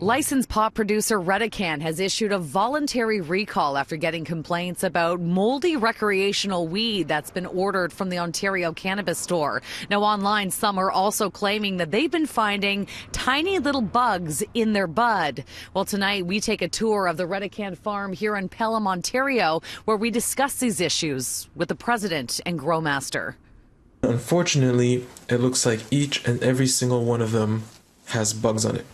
Licensed pot producer Redecan has issued a voluntary recall after getting complaints about moldy recreational weed that's been ordered from the Ontario Cannabis Store. Now, online, some are also claiming that they've been finding tiny little bugs in their bud. Well, tonight we take a tour of the Redecan farm here in Pelham, Ontario, where we discuss these issues with the president and growmaster. Unfortunately, it looks like each and every single one of them has bugs on it.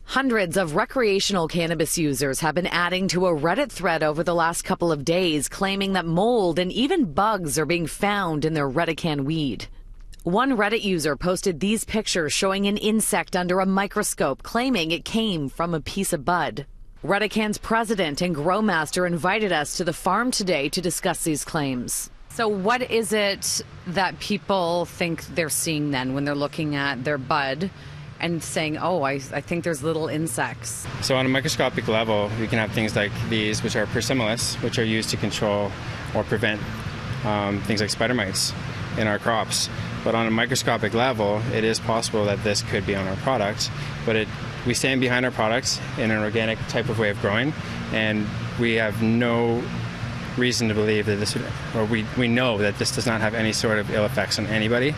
Hundreds of recreational cannabis users have been adding to a Reddit thread over the last couple of days, claiming that mold and even bugs are being found in their Redecan weed. One Reddit user posted these pictures showing an insect under a microscope, claiming it came from a piece of bud. Redecan's president and growmaster invited us to the farm today to discuss these claims. So what is it that people think they're seeing then when they're looking at their bud and saying, oh, I think there's little insects? So on a microscopic level, you can have things like these, which are persimilis, which are used to control or prevent things like spider mites in our crops. But on a microscopic level, it is possible that this could be on our product. But we stand behind our products in an organic type of way of growing, and we have no reason to believe that this, or we know that this does not have any sort of ill effects on anybody.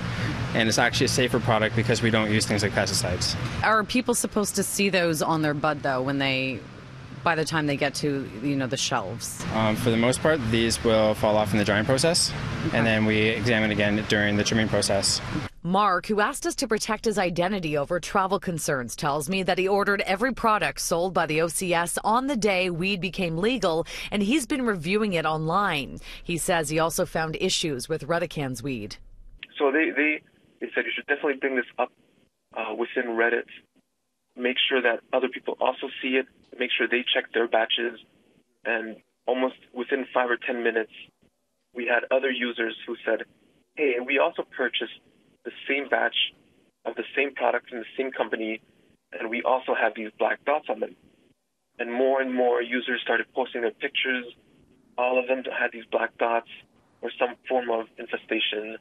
And it's actually a safer product because we don't use things like pesticides. Are people supposed to see those on their bud, though, by the time they get to, the shelves? For the most part, these will fall off in the drying process, Okay. And then we examine again during the trimming process. Mark, who asked us to protect his identity over travel concerns, tells me that he ordered every product sold by the OCS on the day weed became legal, and he's been reviewing it online. He says he also found issues with Redecan's weed. So they said you should definitely bring this up within Reddit. Make sure that other people also see it. Make sure they check their batches. And almost within 5 or 10 minutes, we had other users who said, hey, we also purchased the same batch of the same product from the same company, and we also have these black dots on them. And more users started posting their pictures. All of them had these black dots or some form of infestation.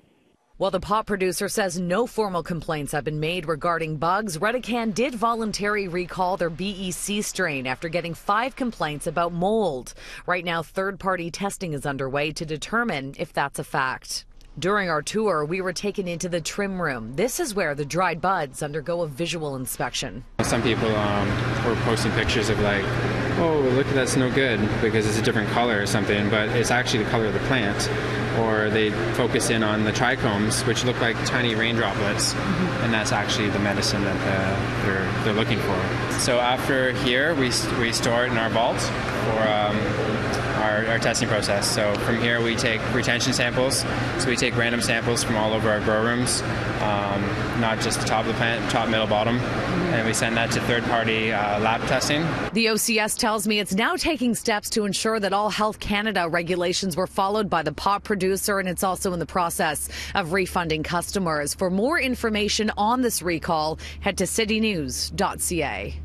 While the pot producer says no formal complaints have been made regarding bugs, Redecan did voluntarily recall their BEC strain after getting 5 complaints about mold. Right now, third-party testing is underway to determine if that's a fact. During our tour, we were taken into the trim room. This is where the dried buds undergo a visual inspection. Some people were posting pictures of like, oh, look, that's no good because it's a different color or something, but it's actually the color of the plant. Or they focus in on the trichomes, which look like tiny rain droplets, and that's actually the medicine that they're looking for. So after here, we store it in our vault for our testing process. So from here, we take retention samples. So we take random samples from all over our grow rooms, not just the top of the plant, top, middle, bottom, and we send that to third-party lab testing. The OCS tells me it's now taking steps to ensure that all Health Canada regulations were followed by the pot producer, and it's also in the process of refunding customers. For more information on this recall, head to citynews.ca.